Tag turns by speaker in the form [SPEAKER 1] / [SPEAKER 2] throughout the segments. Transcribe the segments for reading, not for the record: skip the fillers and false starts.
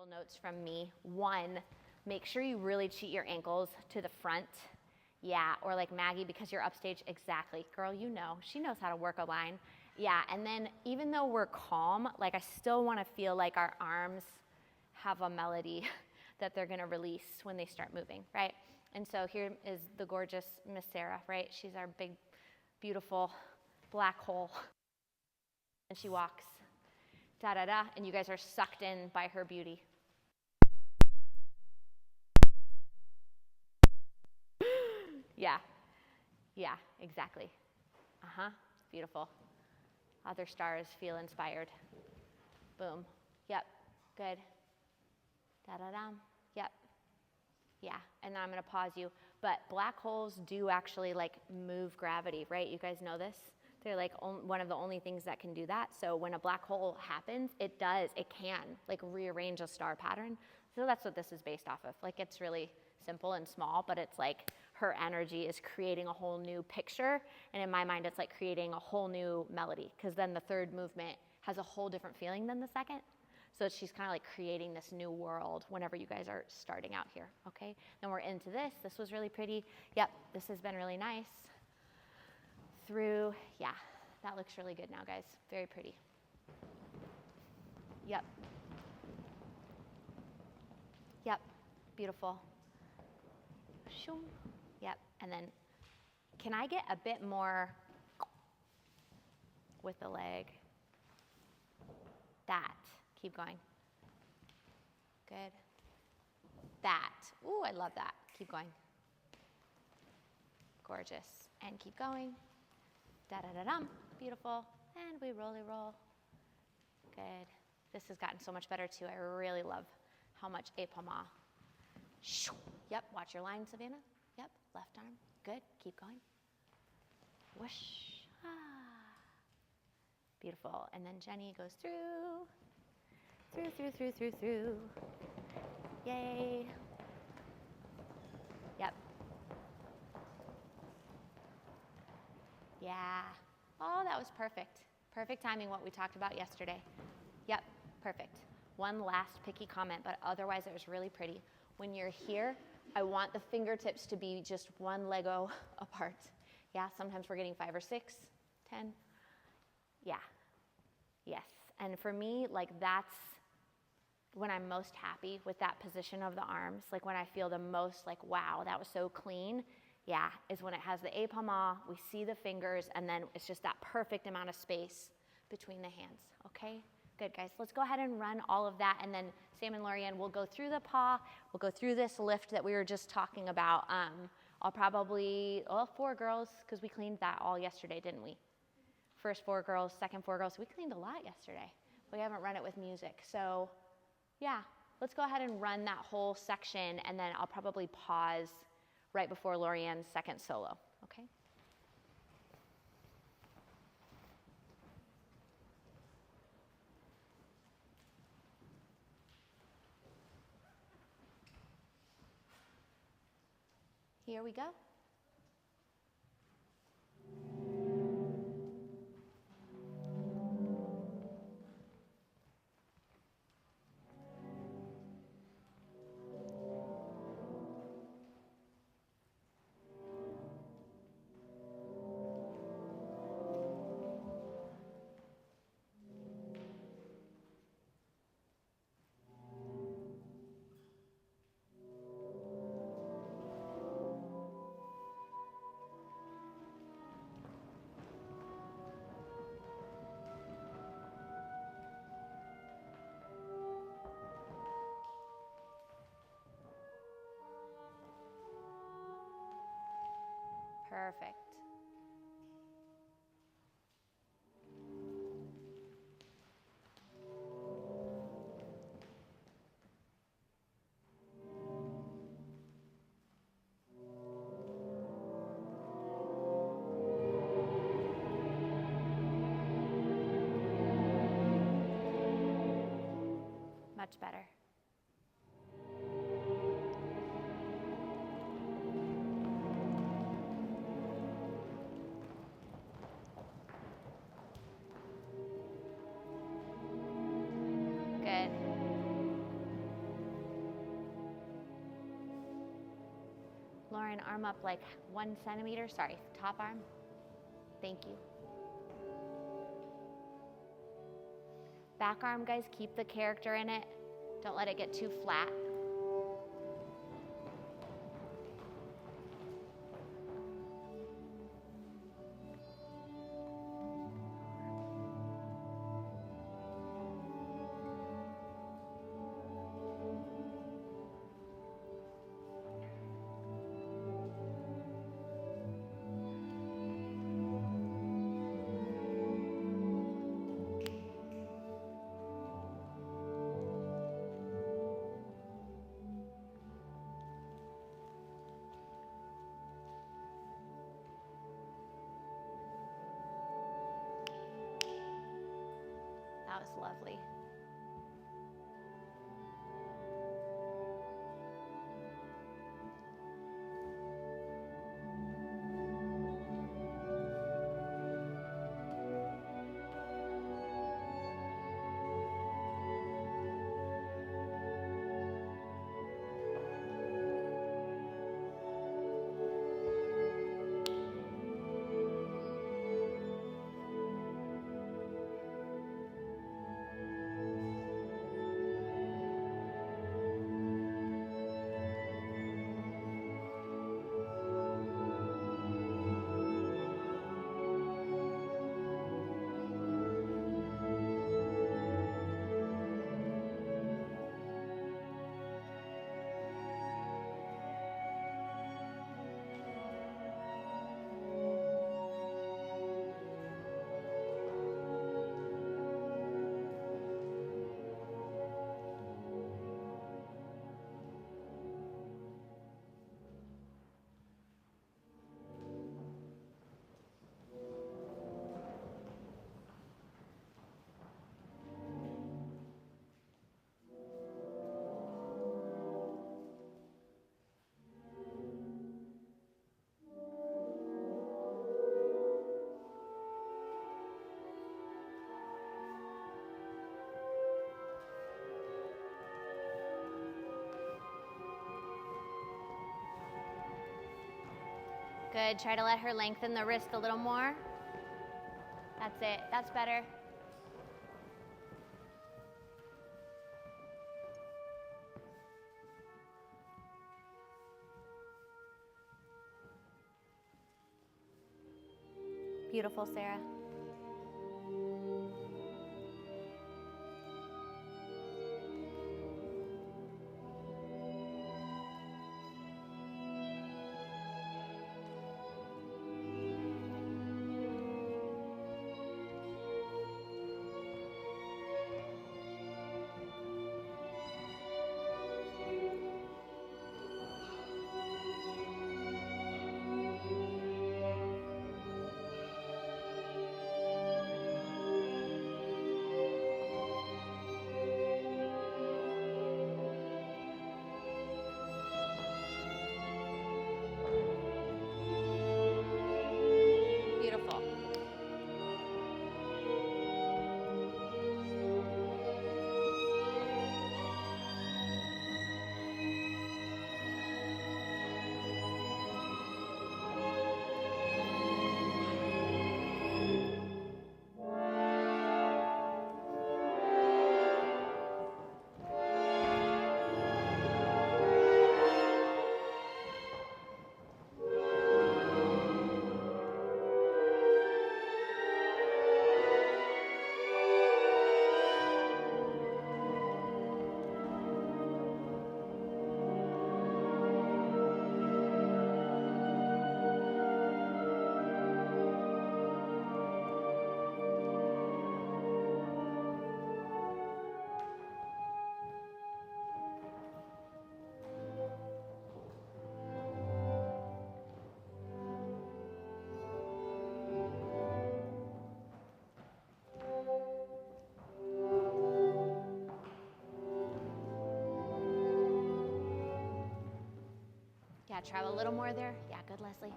[SPEAKER 1] Little notes from me. One, make sure you really cheat your ankles to the front. Yeah, or like Maggie, because you're upstage. Exactly. Girl, you know. She knows how to work a line. Yeah, and then even though we're calm, like I still want to feel like our arms have a melody that they're going to release when they start moving, right? And so here is the gorgeous Miss Sarah, right? She's our big, beautiful black hole. And she walks, da-da-da, and you guys are sucked in by her beauty. Yeah, exactly. Beautiful. Other stars feel inspired. Boom. Yep, good. Da-da-da. Yep. Yeah, and then I'm gonna pause you. But black holes do actually like move gravity, right? You guys know this? They're like one of the only things that can do that. So when a black hole happens, it can like rearrange a star pattern. So that's what this is based off of. Like it's really simple and small, but it's like her energy is creating a whole new picture. And in my mind, it's like creating a whole new melody, because then the third movement has a whole different feeling than the second. So she's kind of like creating this new world whenever you guys are starting out here, okay? Then we're into this. This was really pretty. Yep, this has been really nice. Through, yeah, that looks really good now, guys. Very pretty. Yep. Yep, beautiful. Yep, and then can I get a bit more with the leg? That. Keep going. Good. That. Ooh, I love that. Keep going. Gorgeous. And keep going. Da-da-da-dum. Beautiful. And we roll. Good. This has gotten so much better too. I really love how much épaulement. Yep, watch your line, Savannah. Yep, left arm. Good. Keep going. Whoosh. Beautiful. And then Jenny goes through. Through. Yay. Yep. Yeah. Oh, that was perfect. Perfect timing, what we talked about yesterday. Yep, perfect. One last picky comment, but otherwise it was really pretty. When you're here, I want the fingertips to be just one Lego apart. Yeah, sometimes we're getting 5 or 6, 10. Yeah. Yes. And for me, like that's when I'm most happy with that position of the arms, like when I feel the most like, wow, that was so clean, yeah, is when it has the épaulement, we see the fingers, and then it's just that perfect amount of space between the hands, okay? Good, guys. Let's go ahead and run all of that, and then Sam and Lorianne will go through the paw, we'll go through this lift that we were just talking about. I'll probably, 4 girls, because we cleaned that all yesterday, didn't we? First 4 girls, second 4 girls. We cleaned a lot yesterday. We haven't run it with music, so yeah, let's go ahead and run that whole section, and then I'll probably pause right before Lorianne's second solo, okay? Here we go. Perfect. Much better. Good. an arm up like 1 centimeter. Sorry, top arm. Thank you. Back arm, guys, keep the character in it. Don't let it get too flat. That was lovely. Good, try to let her lengthen the wrist a little more. That's it, that's better. Beautiful, Sarah. Yeah, try a little more there. Yeah, good, Leslie.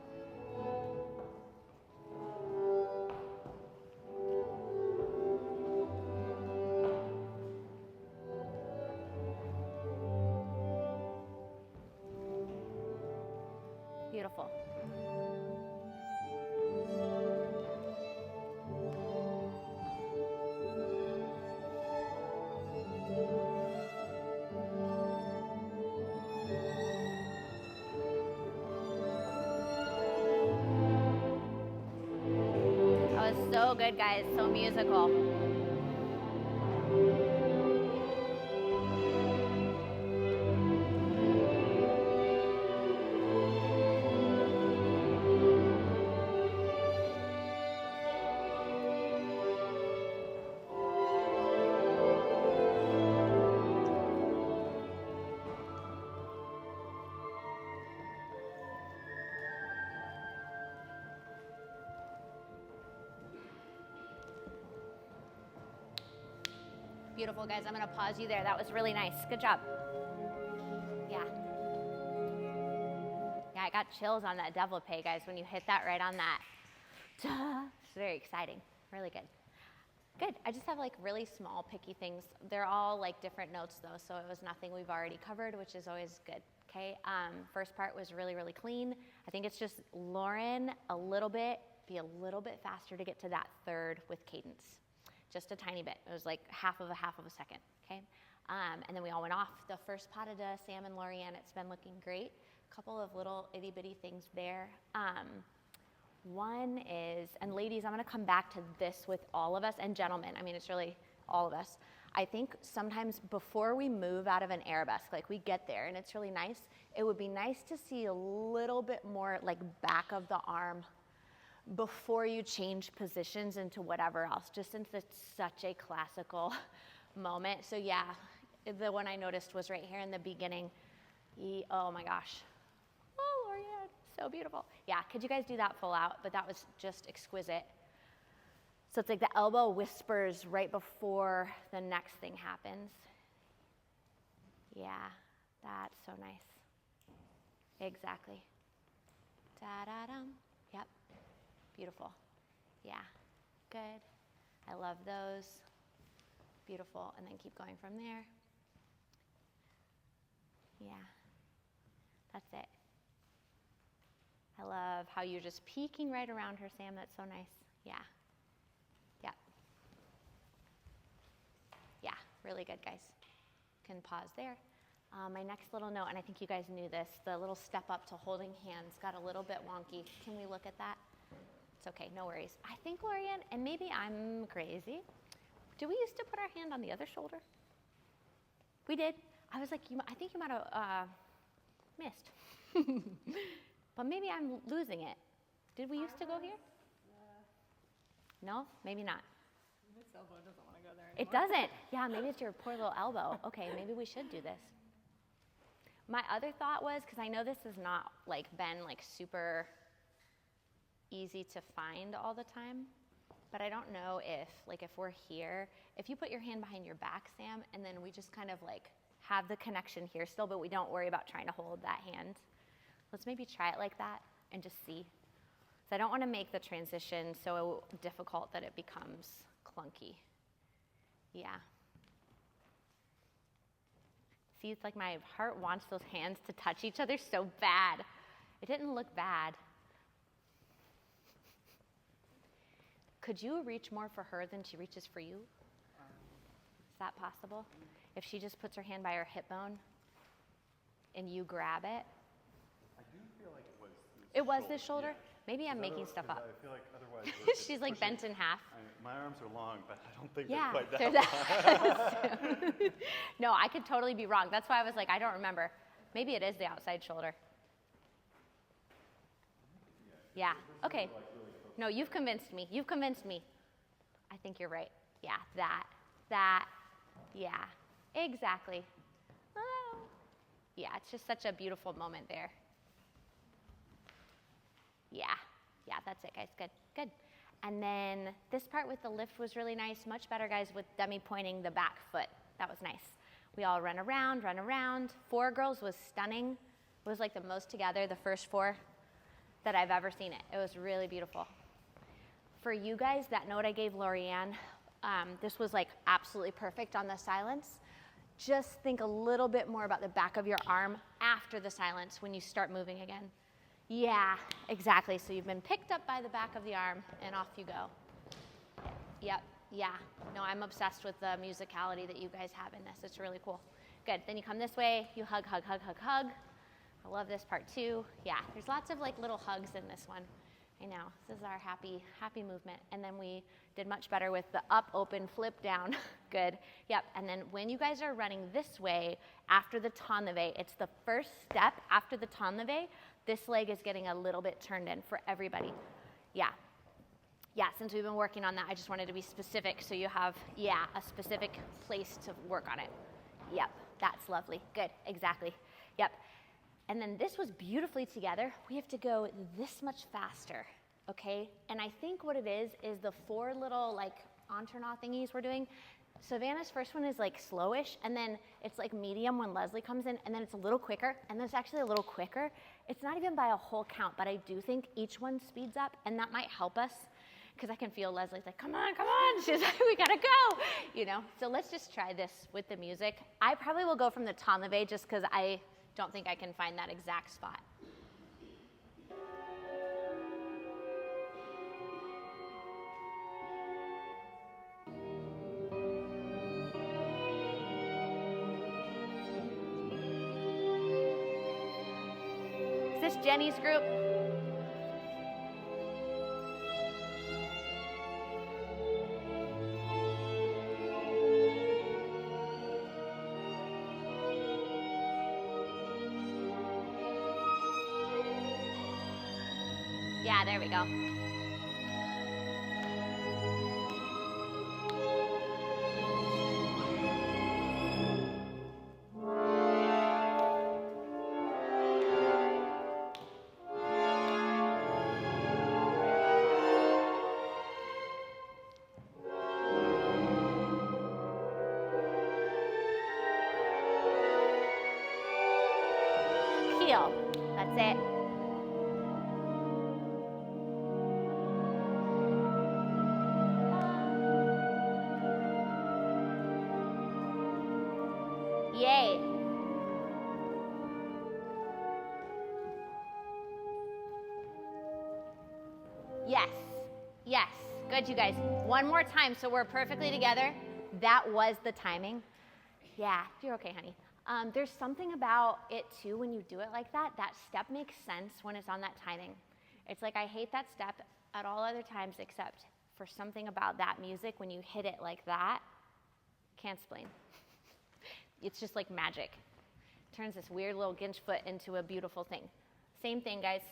[SPEAKER 1] Beautiful. That was so good, guys, so musical. Beautiful, guys. I'm going to pause you there. That was really nice. Good job. Yeah. Yeah, I got chills on that développé, guys, when you hit that right on that. It's very exciting. Really good. Good. I just have like really small, picky things. They're all like different notes, though, so it was nothing we've already covered, which is always good. Okay. First part was really, really clean. I think it's just Lauren be a little bit faster to get to that third with cadence. Just a tiny bit. It was like half of a second, okay? And then we all went off. The first pas de deux, Sam and Lorianne, it's been looking great. A couple of little itty bitty things there. One is, and ladies, I'm gonna come back to this with all of us, and gentlemen, I mean, it's really all of us. I think sometimes before we move out of an arabesque, like we get there and it's really nice, it would be nice to see a little bit more like back of the arm before you change positions into whatever else, just since it's such a classical moment. So yeah, the one I noticed was right here in the beginning. Oh my gosh. Oh, Lorianne, so beautiful. Yeah, could you guys do that full out? But that was just exquisite. So it's like the elbow whispers right before the next thing happens. Yeah, that's so nice. Exactly. Da-da-dum. Yep. Beautiful. Yeah, good. I love those. Beautiful. And then keep going from there. Yeah, that's it. I love how you're just peeking right around her, Sam. That's so nice. Yeah. Yep. Yeah, really good, guys. Can pause there. My next little note, and I think you guys knew this, the little step up to holding hands got a little bit wonky. Can we look at that? It's okay, no worries. I think, Lorianne, and maybe I'm crazy, do we used to put our hand on the other shoulder? We did. I was like, I think you might have missed. But maybe I'm losing it. Did we used to go here? No, maybe not.
[SPEAKER 2] This elbow doesn't want to go there anymore.
[SPEAKER 1] It doesn't. Yeah, maybe it's your poor little elbow. Okay, maybe we should do this. My other thought was, because I know this has not like been like super easy to find all the time, but I don't know if we're here, if you put your hand behind your back, Sam, and then we just kind of like have the connection here still, but we don't worry about trying to hold that hand. Let's maybe try it like that and just see. So I don't want to make the transition so difficult that it becomes clunky. Yeah. See, it's like my heart wants those hands to touch each other so bad. It didn't look bad. Could you reach more for her than she reaches for you? Is that possible? If she just puts her hand by her hip bone and you grab it?
[SPEAKER 3] I do feel like it was this
[SPEAKER 1] It was
[SPEAKER 3] shoulder.
[SPEAKER 1] this shoulder?
[SPEAKER 3] Yeah.
[SPEAKER 1] Maybe I'm making stuff up.
[SPEAKER 3] I feel like otherwise
[SPEAKER 1] She's like bent in half.
[SPEAKER 3] my arms are long, but I don't think
[SPEAKER 1] Yeah,
[SPEAKER 3] they're quite that long.
[SPEAKER 1] No, I could totally be wrong. That's why I was like, I don't remember. Maybe it is the outside shoulder. Yeah, okay. No, you've convinced me. You've convinced me. I think you're right. Yeah, that, yeah, exactly. Oh. Yeah, it's just such a beautiful moment there. Yeah, that's it, guys. Good, good. And then this part with the lift was really nice. Much better, guys, with dummy pointing the back foot. That was nice. We all run around. 4 girls was stunning. It was like the most together, the first 4 that I've ever seen it. It was really beautiful. For you guys, that note I gave Lorianne, this was like absolutely perfect on the silence. Just think a little bit more about the back of your arm after the silence when you start moving again. Yeah, exactly. So you've been picked up by the back of the arm and off you go. Yep, yeah. No, I'm obsessed with the musicality that you guys have in this. It's really cool. Good, then you come this way, you hug, hug, hug, hug, hug. I love this part too. Yeah, there's lots of like little hugs in this one. I know, this is our happy movement. And then we did much better with the up, open, flip down. Good, yep. And then when you guys are running this way, after the ton leve, it's the first step after the ton leve, this leg is getting a little bit turned in for everybody. Yeah. Yeah, since we've been working on that, I just wanted to be specific so you have, yeah, a specific place to work on it. Yep, that's lovely. Good, exactly. Yep. And then this was beautifully together. We have to go this much faster, okay? And I think what it is the 4 little like entonnoir thingies we're doing. Savannah's first one is like slowish, and then it's like medium when Leslie comes in, and then it's a little quicker, and then it's actually a little quicker. It's not even by a whole count, but I do think each one speeds up, and that might help us, because I can feel Leslie's like, come on, come on. She's like, we gotta go, you know? So let's just try this with the music. I probably will go from the ton leve just because I don't think I can find that exact spot. Is this Jenny's group? Yeah, there we go. Heel. That's it. Yay. Yes. Yes. Good, you guys. One more time so we're perfectly together. That was the timing. Yeah, you're okay, honey. There's something about it too when you do it like that. That step makes sense when it's on that timing. It's like I hate that step at all other times except for something about that music when you hit it like that. Can't explain. It's just like magic. Turns this weird little ginch foot into a beautiful thing. Same thing, guys.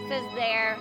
[SPEAKER 1] Says there.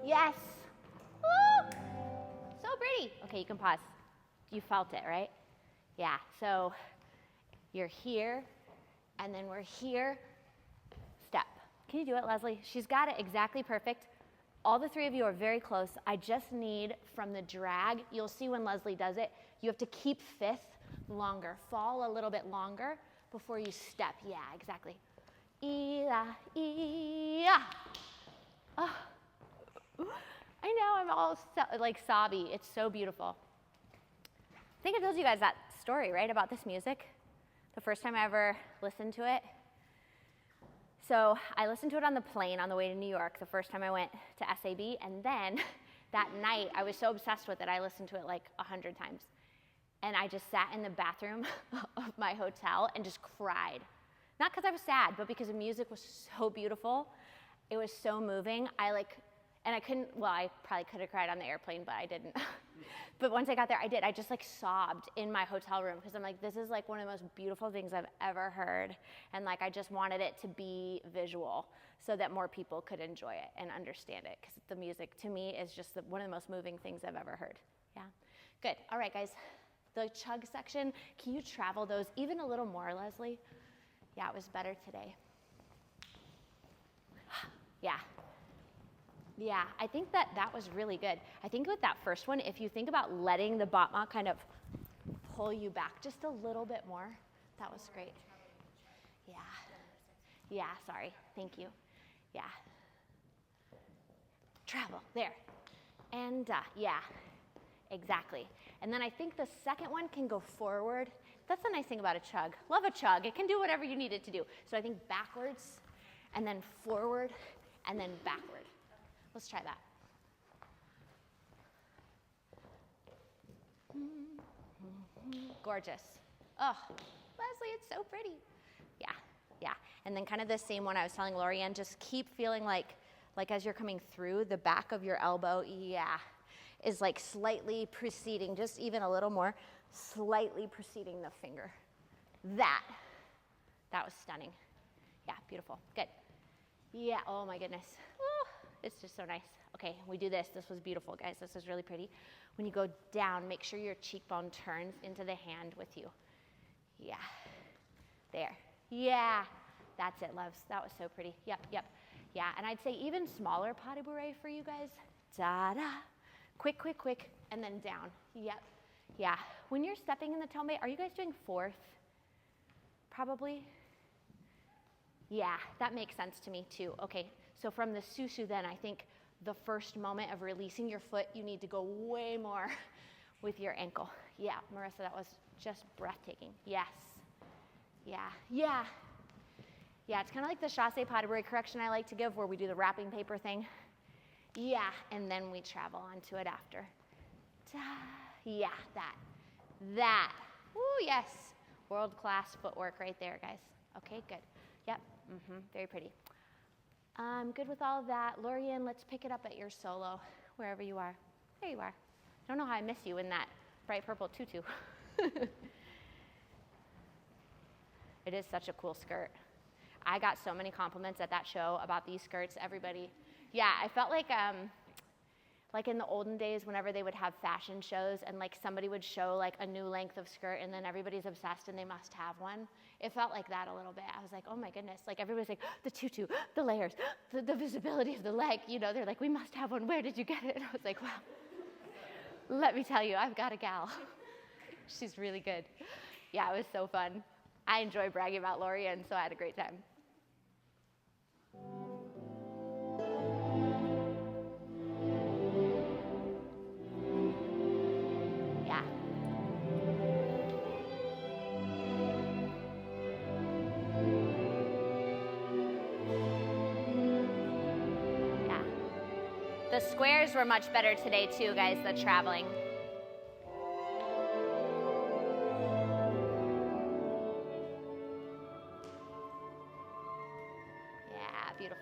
[SPEAKER 1] Yes. Woo! So pretty. Okay, you can pause. You felt it, right? Yeah, so you're here, and then we're here. Step. Can you do it, Leslie? She's got it exactly perfect. All the 3 of you are very close. I just need from the drag, you'll see when Leslie does it, you have to keep 5th longer. Fall a little bit longer before you step. Yeah, exactly. Ee-ah, ee-ah. Oh. I know, I'm all like sobby. It's so beautiful. I think I told you guys that story, right, about this music? The first time I ever listened to it. So I listened to it on the plane on the way to New York the first time I went to SAB, and then that night I was so obsessed with it, I listened to it like 100 times. And I just sat in the bathroom of my hotel and just cried. Not because I was sad, but because the music was so beautiful. It was so moving. And I couldn't, well, I probably could have cried on the airplane, but I didn't. But once I got there, I did. I just like sobbed in my hotel room because I'm like, this is like one of the most beautiful things I've ever heard. And like, I just wanted it to be visual so that more people could enjoy it and understand it, because the music to me is just one of the most moving things I've ever heard. Yeah, good. All right, guys, the chug section, can you travel those even a little more, Leslie? Yeah, it was better today. Yeah. Yeah, I think that was really good. I think with that first one, if you think about letting the batma kind of pull you back just a little bit more, that was great. Yeah. Yeah, sorry. Thank you. Yeah. Travel, there. And yeah, exactly. And then I think the second one can go forward. That's the nice thing about a chug. Love a chug. It can do whatever you need it to do. So I think backwards, and then forward, and then backward. Let's try that. Gorgeous. Oh, Leslie, it's so pretty. Yeah, yeah. And then kind of the same one I was telling Lorianne, just keep feeling like as you're coming through, the back of your elbow, yeah, is like slightly preceding, just even a little more, slightly preceding the finger. That was stunning. Yeah, beautiful. Good. Yeah, oh my goodness. Oh, it's just so nice. Okay, we do this. This was beautiful, guys. This is really pretty. When you go down, make sure your cheekbone turns into the hand with you. Yeah. There. Yeah. That's it, loves. That was so pretty. Yep, yep. Yeah, and I'd say even smaller pas de bourrée for you guys. Da-da. Quick, quick, quick, and then down. Yep. Yeah. When you're stepping in the tombe, are you guys doing fourth? Probably? Yeah, that makes sense to me too. Okay, so from the susu then, I think the first moment of releasing your foot, you need to go way more with your ankle. Yeah, Marissa, that was just breathtaking. Yes. Yeah, yeah. Yeah, it's kind of like the chassé pas de bourrée correction I like to give, where we do the wrapping paper thing. Yeah, and then we travel onto it after. Da. Yeah, that. Ooh, yes. World-class footwork right there, guys. Okay, good. Yep, very pretty. Good with all of that. Lorianne, let's pick it up at your solo, wherever you are. There you are. I don't know how I miss you in that bright purple tutu. It is such a cool skirt. I got so many compliments at that show about these skirts. Everybody, yeah, I felt like in the olden days, whenever they would have fashion shows and like somebody would show like a new length of skirt and then everybody's obsessed and they must have one. It felt like that a little bit. I was like, oh my goodness. Like everybody's like, the tutu, the layers, the visibility of the leg. You know, they're like, we must have one. Where did you get it? And I was like, well, let me tell you, I've got a gal. She's really good. Yeah, it was so fun. I enjoy bragging about Lorianne, so I had a great time. Yeah. Yeah. The squares were much better today too, guys, the traveling. Yeah, beautiful.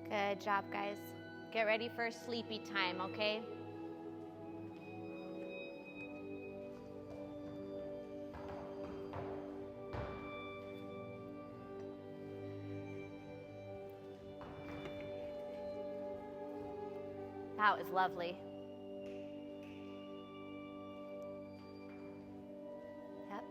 [SPEAKER 1] Good job, guys. Get ready for sleepy time, okay? That was lovely. Yep.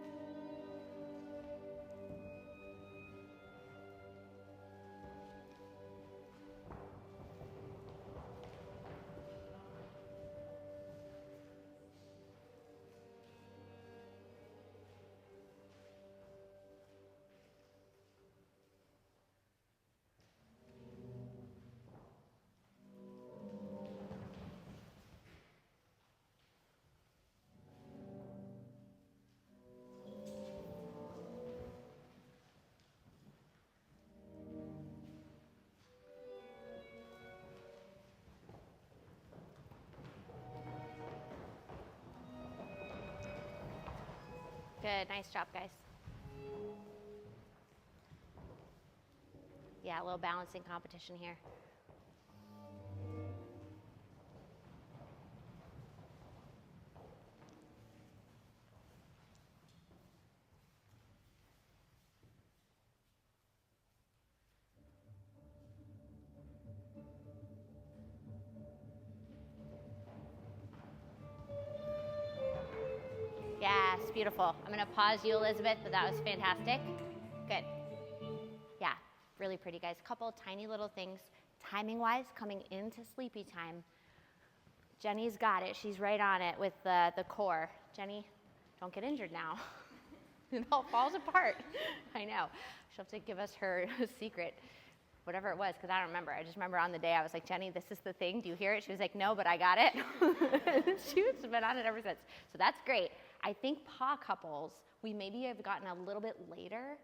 [SPEAKER 1] Good, nice job, guys. Yeah, a little balancing competition here. Yes, beautiful. I'm gonna pause you, Elizabeth, but that was fantastic. Good. Yeah, really pretty, guys. Couple tiny little things. Timing-wise, coming into sleepy time, Jenny's got it. She's right on it with the core. Jenny, don't get injured now. It all falls apart. I know. She'll have to give us her secret, whatever it was, because I don't remember. I just remember on the day I was like, Jenny, this is the thing. Do you hear it? She was like, no, but I got it. She's been on it ever since. So that's great. I think paw couples, we maybe have gotten a little bit later,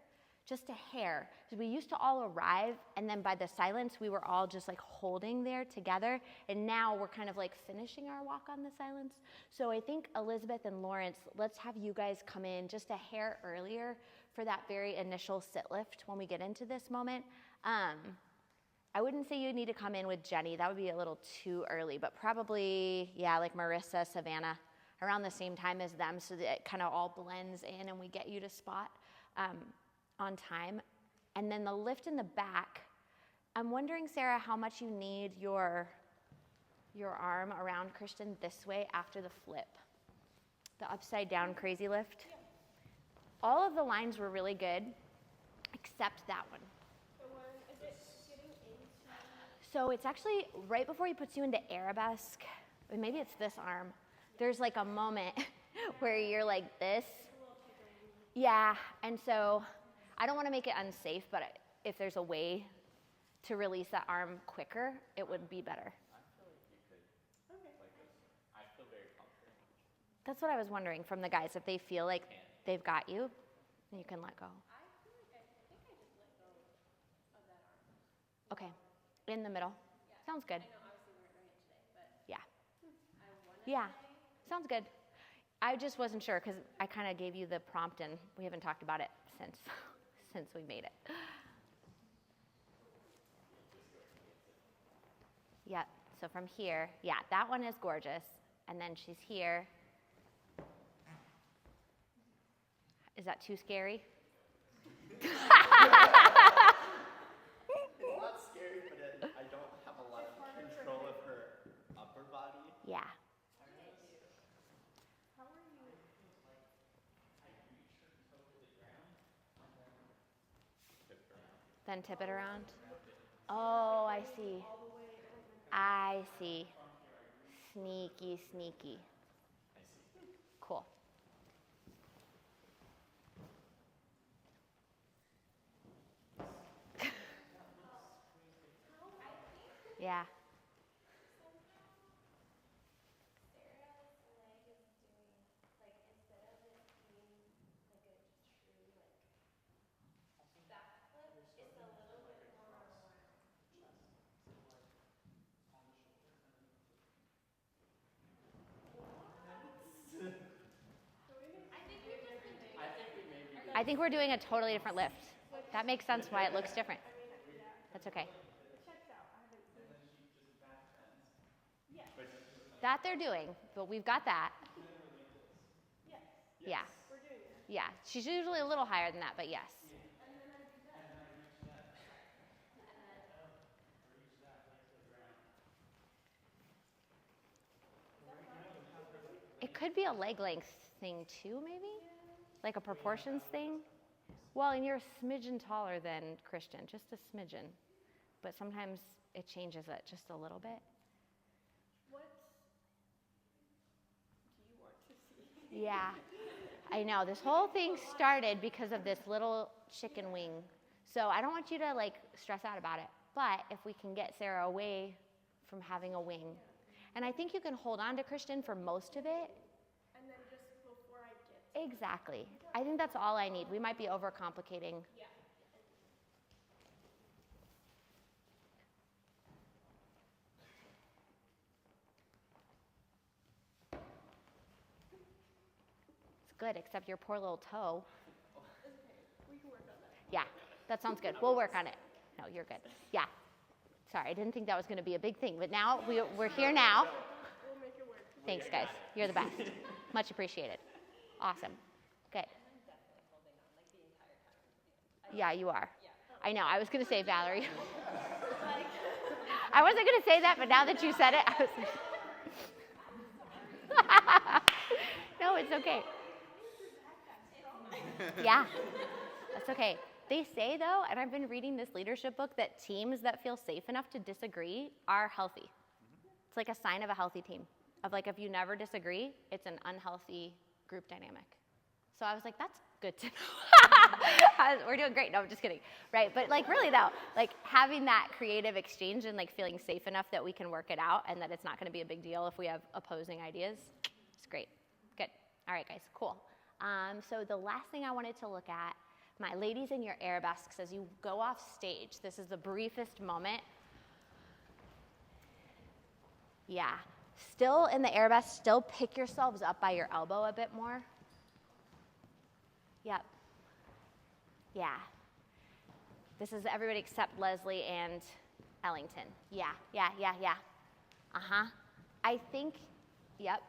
[SPEAKER 1] just a hair. Because we used to all arrive, and then by the silence, we were all just like holding there together. And now we're kind of like finishing our walk on the silence. So I think Elizabeth and Lawrence, let's have you guys come in just a hair earlier for that very initial sit lift when we get into this moment. I wouldn't say you need to come in with Jenny. That would be a little too early, but probably, yeah, like Marissa, Savannah, around the same time as them, so that it kind of all blends in and we get you to spot on time. And then the lift in the back, I'm wondering, Sarah, how much you need your arm around Christian this way after the flip. The upside down crazy lift.
[SPEAKER 2] Yeah.
[SPEAKER 1] All of the lines were really good, except that one.
[SPEAKER 2] The one, is it getting into?
[SPEAKER 1] So it's actually right before he puts you into arabesque, or maybe it's this arm. There's like a moment where you're like this. Yeah, and so I don't want to make it unsafe, but if there's a way to release that arm quicker, it would be better.
[SPEAKER 4] I feel like you could, like this. I feel very comfortable.
[SPEAKER 1] That's what I was wondering from the guys, if they feel like they've got you, you can let go.
[SPEAKER 2] I feel like I think I just let go of that arm.
[SPEAKER 1] Okay, in the middle.
[SPEAKER 2] Yeah.
[SPEAKER 1] Sounds good.
[SPEAKER 2] I know, obviously we weren't doing it today, but
[SPEAKER 1] Yeah.
[SPEAKER 2] I want to
[SPEAKER 1] Yeah.
[SPEAKER 2] say.
[SPEAKER 1] Sounds good. I just wasn't sure because I kind of gave you the prompt and we haven't talked about it since we made it. Yeah, so from here, yeah, that one is gorgeous. And then she's here. Is that too scary?
[SPEAKER 4] It's not scary, but I don't have a lot of control of her upper body.
[SPEAKER 1] Yeah.
[SPEAKER 2] How are you?
[SPEAKER 1] Then tip it around. Oh, I see. I see. Sneaky, sneaky. Cool. Yeah. I think we're doing a totally different lift. That makes sense why it looks different. That's okay.
[SPEAKER 2] Checks out. I haven't seen.
[SPEAKER 1] That they're doing, but we've got that.
[SPEAKER 2] Yes,
[SPEAKER 1] Yeah.
[SPEAKER 2] we're doing it.
[SPEAKER 1] Yeah. She's usually a little higher than that, but yes.
[SPEAKER 2] And then I do that.
[SPEAKER 1] It could be a leg length thing too, maybe? Like a proportions thing? Well, and you're a smidgen taller than Christian, just a smidgen. But sometimes it changes it just a little bit.
[SPEAKER 2] What do you want to see?
[SPEAKER 1] Yeah. I know. This whole thing started because of this little chicken wing. So I don't want you to like stress out about it. But if we can get Sarah away from having a wing. And I think you can hold on to Christian for most of it.
[SPEAKER 2] And then just before I get to
[SPEAKER 1] Exactly. I think that's all I need. We might be overcomplicating.
[SPEAKER 2] yeah.
[SPEAKER 1] Good, except your poor little toe.
[SPEAKER 2] We can work on that.
[SPEAKER 1] Yeah, that sounds good. We'll work on it. No, you're good. Yeah. Sorry, I didn't think that was going to be a big thing, but now we're here now.
[SPEAKER 2] We'll make it work.
[SPEAKER 1] Thanks, guys. You're the best. Much appreciated. Awesome. Good. Yeah, you are. I know. I was going to say Valerie. I wasn't going to say that, but now that you said it, I was no, it's okay. Yeah, that's okay. They say, though, and I've been reading this leadership book, that teams that feel safe enough to disagree are healthy. It's like a sign of a healthy team. Of like, if you never disagree, it's an unhealthy group dynamic. So I was like, that's good to know. We're doing great. No, I'm just kidding. Right, but like really though, like having that creative exchange and like feeling safe enough that we can work it out and that it's not gonna be a big deal if we have opposing ideas, it's great. Good. All right, guys, cool. So the last thing I wanted to look at, my ladies in your arabesques, as you go off stage, this is the briefest moment. Yeah, still in the arabesque, still pick yourselves up by your elbow a bit more. Yep. Yeah. This is everybody except Leslie and Ellington. Yeah. Uh-huh. I think, yep.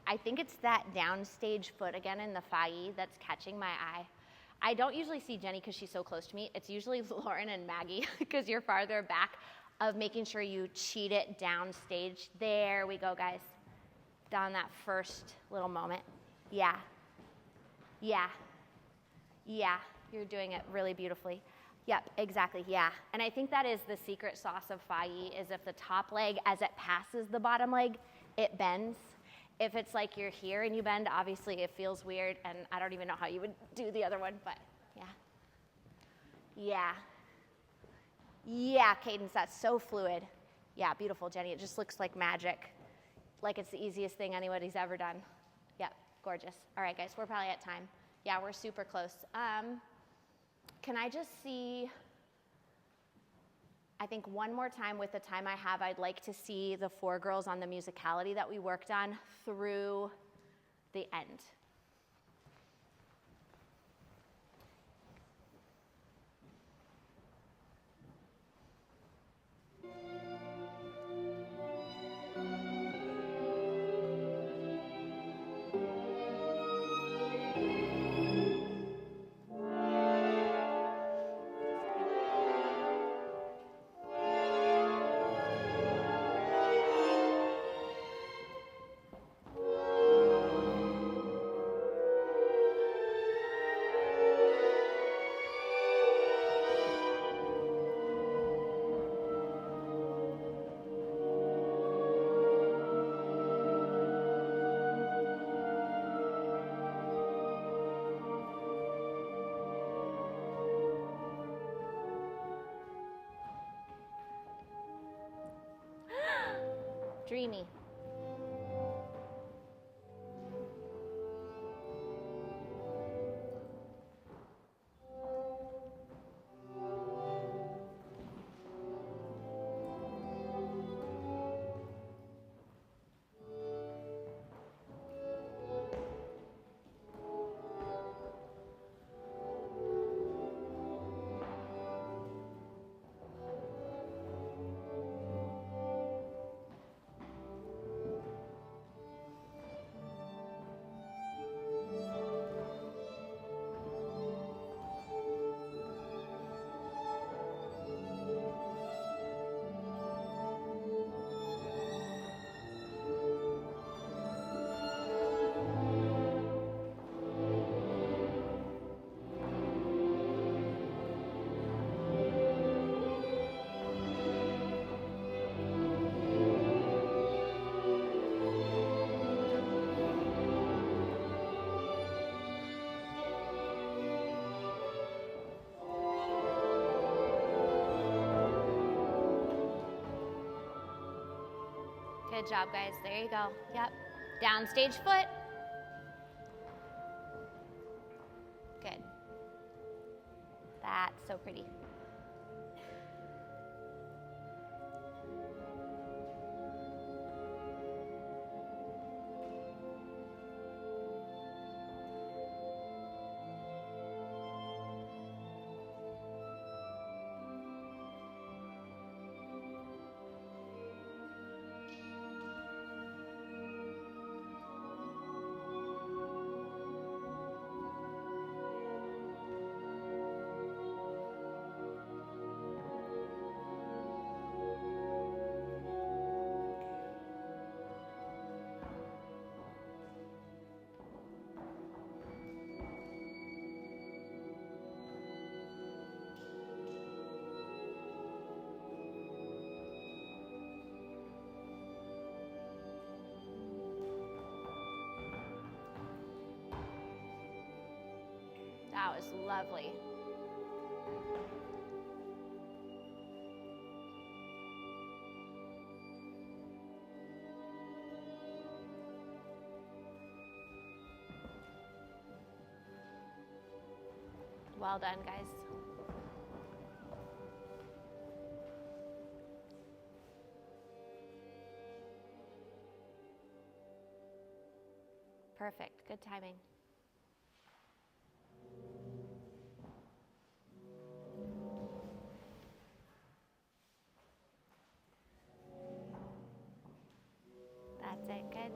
[SPEAKER 1] I think it's that downstage foot again in the failli that's catching my eye. I don't usually see Jenny because she's so close to me. It's usually Lauren and Maggie because you're farther back, of making sure you cheat it downstage. There we go, guys. Down that first little moment. Yeah. You're doing it really beautifully. Yep, exactly, yeah. And I think that is the secret sauce of failli, is if the top leg, as it passes the bottom leg, it bends. If it's like you're here and you bend, obviously it feels weird, and I don't even know how you would do the other one, but yeah. Yeah, Cadence, that's so fluid. Yeah, beautiful, Jenny. It just looks like magic, like it's the easiest thing anybody's ever done. Yep, gorgeous. All right, guys, we're probably at time. Yeah, we're super close. Can I just see, I think one more time with the time I have, I'd like to see the 4 girls on the musicality that we worked on through the end. Dreamy. Good job, guys. There you go. Yep. Downstage foot. Good. That's so pretty. That was lovely. Well done, guys. Perfect. Good timing. That's it. Good.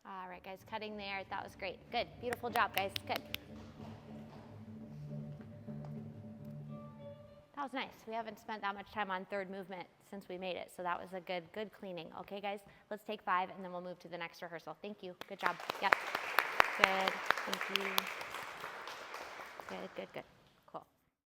[SPEAKER 1] All right, guys, cutting there. That was great. Good. Beautiful job, guys. Good. That was nice. We haven't spent that much time on third movement since we made it, so that was a good cleaning. Okay, guys, let's take 5, and then we'll move to the next rehearsal. Thank you. Good job. Yep. Good. Thank you. Good.